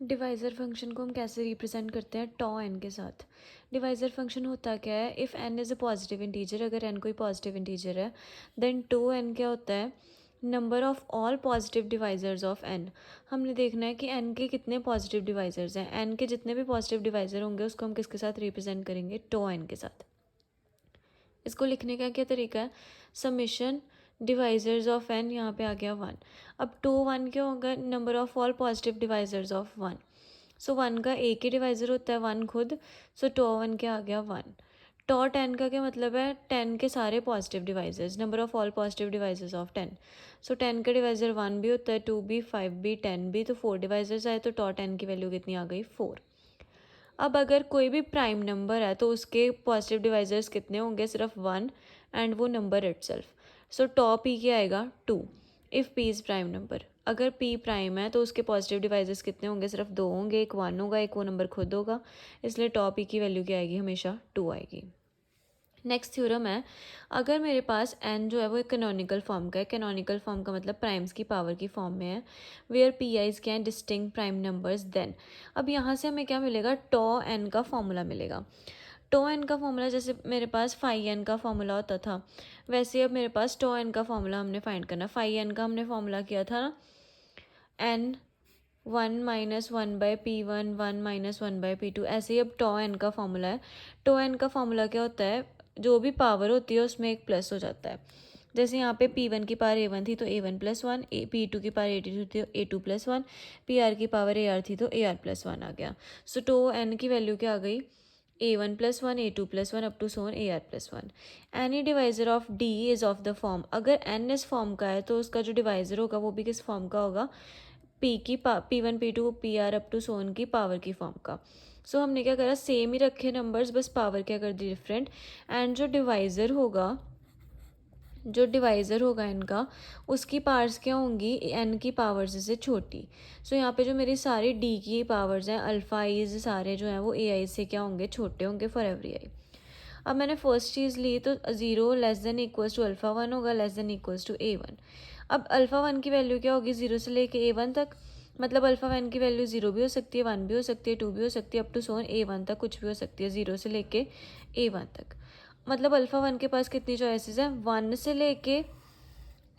Divisor function को हम कैसे रिप्रेजेंट करते हैं टॉ एन के साथ। डिवाइज़र फंक्शन होता क्या है, if n is a positive integer, अगर एन कोई पॉजिटिव इंटीजर है देन टो एन क्या होता है, number of all positive divisors of n. हमने देखना है कि एन के कितने पॉजिटिव डिवाइज़र्स हैं, एन के जितने भी पॉजिटिव डिवाइज़र होंगे उसको हम किसके साथ रिप्रेजेंट करेंगे, टो एन के साथ। इसको लिखने का क्या तरीका है, समेशन डिवाइज़र्स ऑफ एन, यहाँ पे आ गया वन। अब टो वन क्या होगा, number of all positive divisors of one. So one का एक ही डिवाइज़र होता है वन खुद, सो टो वन क्या आ गया वन। टॉ टेन का क्या मतलब है, टेन के सारे positive divisors, number of all positive divisors of ten. So ten का डिवाइज़र वन भी होता है, टू भी, फाइव भी, टेन भी, तो फोर डिवाइज़र्स आए, तो टॉ टेन की वैल्यू कितनी आ गई, फोर। अब अगर कोई भी प्राइम नंबर है तो उसके पॉजिटिव डिवाइज़र्स कितने होंगे, सिर्फ वन एंड वो number itself. So tau p क्या आएगा, two, if p is prime number. अगर पी प्राइम है तो उसके पॉजिटिव डिवाइज़र्स कितने होंगे, सिर्फ दो होंगे, एक वन होगा, एक वो नंबर खुद होगा, इसलिए टॉ पी की वैल्यू क्या आएगी, हमेशा टू आएगी। नेक्स्ट थ्योरम है, अगर मेरे पास एन जो है वो एक कैनोनिकल फॉर्म का है, कैनोनिकल फॉर्म का मतलब प्राइम्स की पावर की फॉर्म में है, वेयर पी आईज क्या है, डिस्टिंक्ट प्राइम नंबर्स, देन अब यहाँ से हमें क्या मिलेगा, टॉ एन का फॉर्मूला मिलेगा। टॉ एन का फॉर्मूला जैसे मेरे पास फाई एन का फॉर्मूला होता था, वैसे अब मेरे पास टॉ एन का फॉर्मूला हमने फाइंड करना। फाई एन का हमने फॉर्मूला किया था ना, n one minus one by p one, one minus one by p two, ऐसे ही अब टॉ एन का फॉर्मूला है। टॉ एन का फॉर्मूला क्या होता है, जो भी पावर होती है उसमें एक प्लस हो जाता है। जैसे यहाँ पे पी वन की पावर ए वन थी तो A one plus one, P two की पावर ए टू थी तो A two plus one, P R की पावर ए आर थी तो ए आर प्लस वन आ गया। सो टो एन की वैल्यू क्या आ गई, A one plus one, A two plus one, up to Son A R plus one. Any divisor of D is of the form, अगर N इस form का है तो उसका जो डिवाइजर होगा वो भी किस फॉर्म का होगा, P one P two P R up to so on की पावर की फॉर्म का। सो हमने क्या करा, सेम ही रखे नंबर्स, बस पावर क्या कर दी डिफरेंट। एंड जो डिवाइज़र होगा इनका, उसकी पावर्स क्या होंगी, एन की पावर्स से छोटी। सो यहाँ पे जो मेरी सारी डी की पावर्स हैं, अल्फ़ा आईज सारे जो हैं वो ए आई से क्या होंगे, छोटे होंगे फॉर एवरी आई। अब मैंने फर्स्ट चीज़ ली तो zero less than equals to alpha one होगा, less than equals to A one. अब अल्फ़ा वन की वैल्यू क्या होगी, ज़ीरो से लेके ए वन तक, मतलब अल्फ़ा वन की वैल्यू ज़ीरो भी हो सकती है, वन भी हो सकती है, टू भी हो सकती है, up to Son a one तक कुछ भी हो सकती है, ज़ीरो से लेके ए वन तक। मतलब अल्फ़ा वन के पास कितनी चॉइसेस हैं, वन से लेके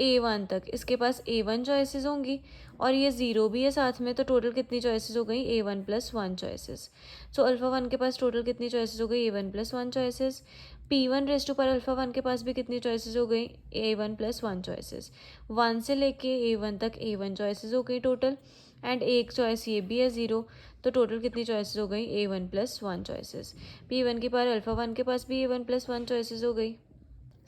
ए वन तक इसके पास ए वन चॉइसेस होंगी, और ये ज़ीरो भी है साथ में, तो टोटल कितनी चॉइसेस हो गई, A one plus one choices. So alpha one के पास टोटल कितनी चॉइसेस हो गई, A one plus one choices. P one raise to पर अल्फ़ा वन के पास भी कितनी चॉइसेस हो गई, A one plus one choices. One से लेके ए वन तक ए वन चॉइसेस हो गई टोटल, एंड एक चॉइस ये भी है ज़ीरो, तो टोटल कितनी चॉइसेस हो गई, A one plus one choices. P one की पार अल्फ़ा वन के पास भी A one plus one choices हो गई।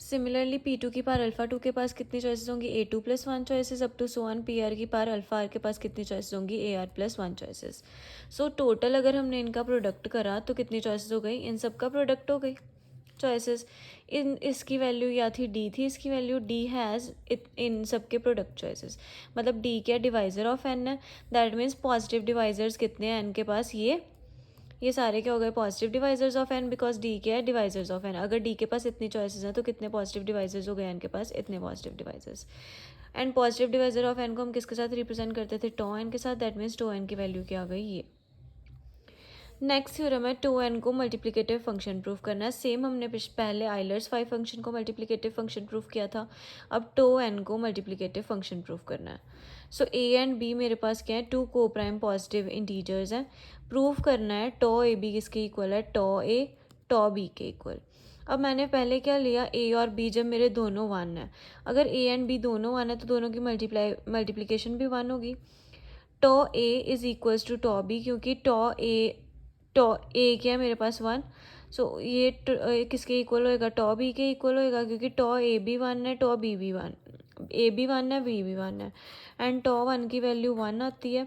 सिमिलरली पी टू की पार अल्फ़ा टू के पास कितनी चॉइसेस होंगी, A two plus one choices, up to so on P R की पार अल्फ़ा आर के पास कितनी चॉइसेस होंगी, A R plus one choices. So total अगर हमने इनका प्रोडक्ट करा तो कितनी चॉइसेस हो गई, इन सब का प्रोडक्ट हो गई चॉइसेस। इन इसकी वैल्यू या थी डी थी, इसकी वैल्यू डी हैज़ इन सब के प्रोडक्ट चॉइसेस। मतलब डी क्या डिवाइज़र ऑफ एन है, दैट मीन्स पॉजिटिव डिवाइजर्स कितने हैं एन के पास, ये सारे क्या हो गए, positive divisors of n, because d क्या है, डिवाइजर्स ऑफ एन। अगर डी के पास इतनी चॉइसेस हैं तो कितने पॉजिटिव डिवाइजर्स हो गए एन के पास, इतने positive divisors. And positive divisor of n को हम किसके साथ रिप्रेजेंट करते थे, टो एन के साथ, दैट मीन्स टो एन की वैल्यू क्या आ गई, ये। नेक्स्ट थ्योरम है, टो एन को मल्टीप्लिकेटिव फंक्शन प्रूफ करना है। सेम हमने पहले आइलर्स फाइव फंक्शन को मल्टीप्लिकेटिव फंक्शन प्रूफ किया था, अब टो एन को मल्टीप्लिकेटिव फंक्शन प्रूफ करना है। सो ए एंड बी मेरे पास क्या है, टू को प्राइम पॉजिटिव इंटीजर्स हैं। प्रूफ करना है टो ए बी किसके इक्वल है, टो ए टो बी के इक्वल। अब मैंने पहले क्या लिया, ए और बी जब मेरे दोनों वन है, अगर ए एंड बी दोनों वन है तो दोनों की मल्टीप्लिकेशन भी वन होगी। Two A is equals to two B, क्योंकि टो ए क्या है मेरे पास वन, सो ये किसके इक्वल होएगा, टो बी के इक्वल होएगा, क्योंकि टो ए भी वन है, टो बी भी वन, ए भी वन है, बी भी वन है, एंड टो वन की वैल्यू वन आती है।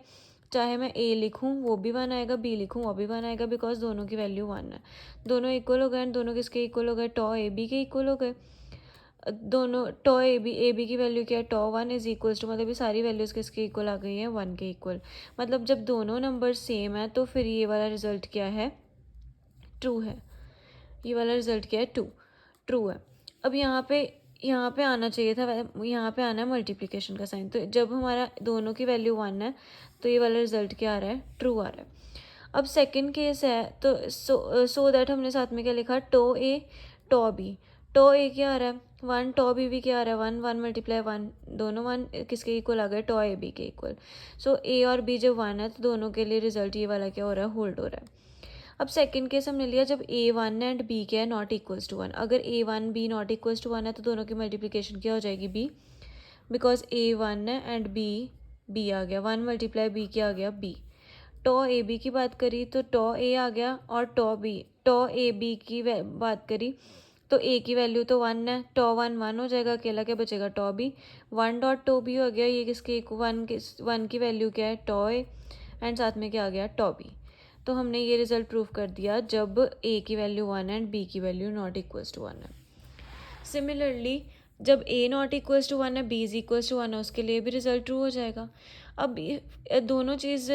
चाहे मैं ए लिखूँ वो भी वन आएगा, बी लिखूँ वो भी वन आएगा, बिकॉज दोनों की वैल्यू वन है। दोनों इक्वल हो गए, एंड दोनों किसके इक्वल हो गए, टो ए बी के इक्वल हो गए। दोनों टो ए बी की वैल्यू क्या है, two one is equals to, मतलब ये सारी वैल्यूज़ किसके इक्वल आ गई हैं, वन के इक्वल। मतलब जब दोनों नंबर सेम है तो फिर ये वाला रिजल्ट क्या है, ट्रू है। ये वाला रिजल्ट क्या है, ट्रू है। अब यहाँ पे यहाँ पे आना चाहिए था, यहाँ पे आना है मल्टीप्लिकेशन का साइन। तो जब हमारा दोनों की वैल्यू 1 है तो ये वाला रिजल्ट क्या आ रहा है, ट्रू आ रहा है। अब सेकंड केस है तो सो दैट हमने साथ में क्या लिखा, tau A tau B. Tau A क्या आ रहा है 1, टो बी भी क्या आ रहा है 1, 1 मल्टीप्लाई 1, दोनों 1 किसके इक्वल आ गए, टो ए बी के इक्वल। सो ए और बी जब 1 है तो दोनों के लिए रिजल्ट ये वाला क्या हो रहा है, होल्ड हो रहा है। अब सेकंड केस हमने लिया जब ए 1 एंड बी क्या है, नॉट इक्वल्स टू 1। अगर A 1 B not equals to 1 है तो दोनों की मल्टीप्लिकेशन क्या हो जाएगी, बी, बिकॉज ए 1 है एंड बी बी आ गया, 1 मल्टीप्लाई बी क्या आ गया, बी। टो ए बी की बात करी तो टो ए आ गया, और टो ए बी की बात करी तो ए की वैल्यू तो 1 है, टो 1 1 हो जाएगा, अकेला क्या बचेगा, two B. 1 dot two B हो गया, ये किसके 1 की वैल्यू क्या है, टो ए, एंड साथ में क्या आ गया, टो बी। तो हमने ये रिजल्ट प्रूव कर दिया जब ए की वैल्यू 1 एंड बी की वैल्यू नॉट इक्वल्स टू 1 है। सिमिलरली जब ए नॉट इक्वल्स टू 1 है, बी इज इक्वल्स टू 1 है, उसके लिए भी रिजल्ट ट्रू हो जाएगा। अब दोनों चीज़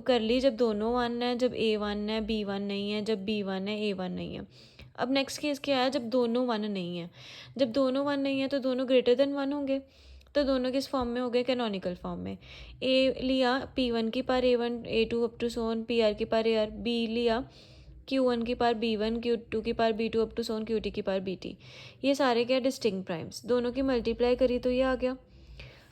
कर ली, जब दोनों 1 है, जब ए 1 है बी 1 नहीं है, जब बी 1 है ए 1 नहीं है। अब नेक्स्ट केस क्या है, जब दोनों 1 नहीं है। जब दोनों 1 नहीं है तो दोनों ग्रेटर देन 1 होंगे, तो दोनों किस फॉर्म में हो गए, कैनोनिकल फॉर्म में। ए लिया P1 की पार A1 A2 अप टू सोन PR की पार AR, बी लिया Q1 की पार B1 Q2 की पार B2 अप टू सोन QT की पार BT। ये सारे क्या डिस्टिंक्ट प्राइम्स, दोनों की मल्टीप्लाई करी तो ये आ गया।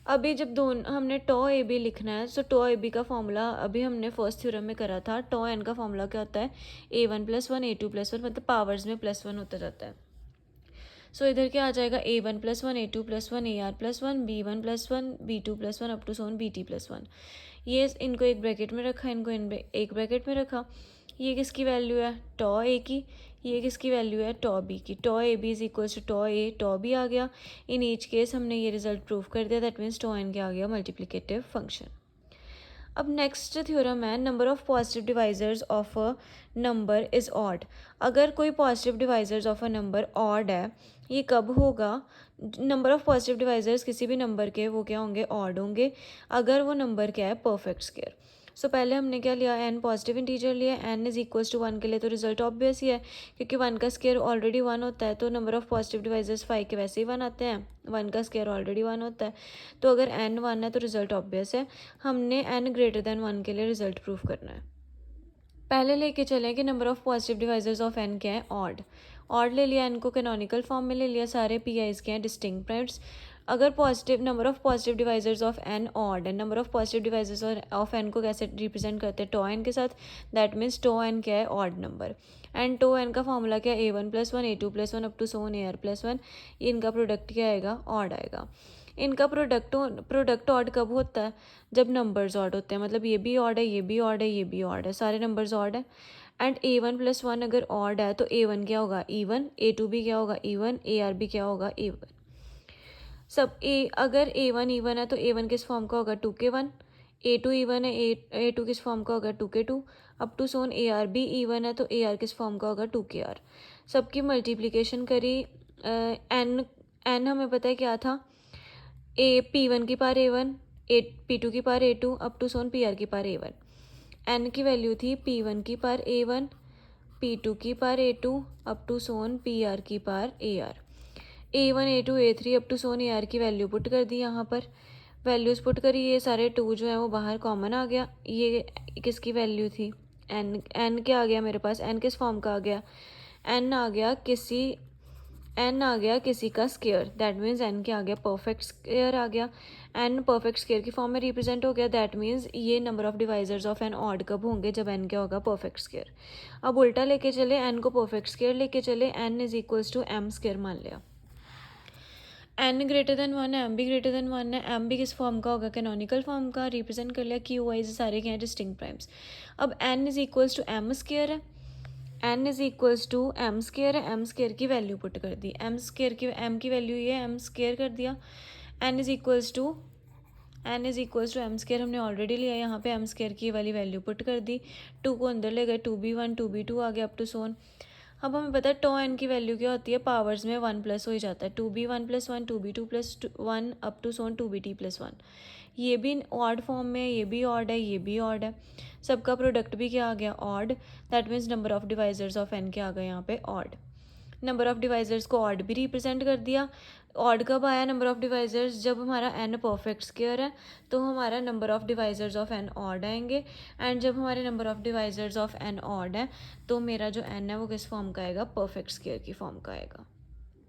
अभी जब दोनों हमने टो ए बी लिखना है, सो टो ए बी का फॉर्मूला अभी हमने फर्स्ट थ्योरम में करा था, टो एन का फॉर्मूला क्या होता है, A1 + 1 A2 + 1, मतलब पावर्स में +1 होता जाता है। सो इधर क्या आ जाएगा, A1 + 1 A2 + 1 AR + 1 B1 + 1 B2 + 1 up to सोन BT + 1। ये इनको एक ब्रैकेट में रखा, इनको एक ब्रैकेट में रखा। ये किसकी वैल्यू है, टो ए की, ये किसकी वैल्यू है, टो बी की। Tau A B is equals to tau A tau B आ गया। इन ईच केस हमने ये रिजल्ट प्रूव कर दिया, दैट मीन्स टो एन क्या आ गया, मल्टीप्लिकेटिव फंक्शन। अब नेक्स्ट थ्योरम है, number of positive divisors of a number is odd. अगर कोई positive divisors of a number odd है, ये कब होगा, नंबर ऑफ पॉजिटिव डिवाइजर्स किसी भी नंबर के वो क्या होंगे, ऑड होंगे, अगर वो नंबर क्या है, परफेक्ट स्क्वायर। सो पहले हमने क्या लिया, n पॉजिटिव इंटीजर लिया, n इज इक्वल्स टू 1 के लिए तो रिजल्ट ऑब्वियस ही है, क्योंकि 1 का स्क्वायर ऑलरेडी 1 होता है, तो नंबर ऑफ पॉजिटिव डिवाइजर्स 5 के वैसे ही 1 आते हैं, 1 का स्क्वायर ऑलरेडी 1 होता है। तो अगर n 1 है तो रिजल्ट ऑब्वियस है, हमने n ग्रेटर देन 1 के लिए रिजल्ट प्रूव करना है। पहले लेके चलें कि number of positive divisors of n क्या है, ऑड ले लिया, n को कैनोनिकल फॉर्म में ले लिया, सारे पी आईज के हैं डिस्टिंक्ट प्राइम्स। अगर positive number of positive divisors of n odd है, number of positive divisors of n को कैसे रिप्रेजेंट करते हैं, टो n के साथ, दैट मीन्स टो n क्या है, odd number. And two n का फॉर्मूला क्या है, A1 + 1 A2 + 1 अप टू सोन AR + 1। इनका प्रोडक्ट क्या आएगा, ऑड आएगा। इनका प्रोडक्ट ऑड कब होता है, जब नंबर्स ऑड होते हैं, मतलब ये भी ऑड है, ये भी ऑड है, ये भी ऑड है, सारे नंबर्स ऑड है। एंड A1 + 1 अगर ऑड है तो A1 क्या होगा, even, A2 भी क्या होगा, even, AR भी क्या होगा, even। सब अगर A1 even है तो A1 किस फॉर्म का होगा, 2k1। A2 even है, A2 किस फॉर्म का होगा, 2k2। अप टू सोन AR भी even है तो AR किस फॉर्म का होगा, 2kr। सबकी मल्टीप्लिकेशन करी, n हमें पता है क्या था, P1 की पार A1, P2 की पार A2 अप टू सोन PR की पार A1। n की वैल्यू थी P1 की पार A1, P2 की पार A2 अप टू सोन PR की पार AR। A1 A2 A3 up to सोन AR की वैल्यू पुट कर दी, यहाँ पर वैल्यूज़ पुट करी, ये सारे 2 जो है वो बाहर कॉमन आ गया। ये किसकी वैल्यू थी, n क्या आ गया मेरे पास, n किस फॉर्म का आ गया, n आ गया किसी का स्क्वायर, दैट मीन्स n क्या आ गया, परफेक्ट स्क्वायर आ गया। n परफेक्ट स्क्वायर की फॉर्म में रिप्रेजेंट हो गया, दैट मीन्स ये number of divisors of n odd कब होंगे, जब n क्या होगा, परफेक्ट स्क्वायर। अब उल्टा लेके चले, n को परफेक्ट स्क्वायर लेके चले, n is equals to m square मान लिया। n ग्रेटर देन 1 है, m भी ग्रेटर देन 1 है, m भी किस फॉर्म का होगा, कैनोनिकल फॉर्म का, रिप्रेजेंट कर लिया, क्यू वाइज सारे क्या हैं, डिस्टिंक्ट प्राइम्स। अब n is equals to m square है, n is equals to m square है, m स्क्वायर की वैल्यू पुट कर दी, m स्क्वायर की m की वैल्यू ये m स्क्वायर कर दिया। n is equals to m square हमने ऑलरेडी लिया, यहाँ पे m स्क्वायर की वाली वैल्यू पुट कर दी, 2 को अंदर ले गए, 2b1 2b2 आ गया अप टू सोन। अब हमें पता है टो n की वैल्यू क्या होती है, पावर्स में 1 प्लस हो ही जाता है, 2b1 + 1 2b2 + 1 up to Son 2bt + 1। ये भी ऑड फॉर्म में, ये भी ऑड है, ये भी ऑड है, सबका प्रोडक्ट भी क्या आ गया, odd. That means number of divisors of n क्या आ गया यहाँ पे, ऑड। नंबर ऑफ डिवाइजर्स को ऑड भी रिप्रेजेंट कर दिया, ऑड कब आया नंबर ऑफ़ डिवाइज़र्स, जब हमारा n परफेक्ट स्क्वायर है तो हमारा number of divisors of n odd आएंगे, एंड जब हमारे number of divisors of n odd है तो मेरा जो n है वो किस फॉर्म का आएगा, परफेक्ट स्क्वायर की फॉर्म का आएगा।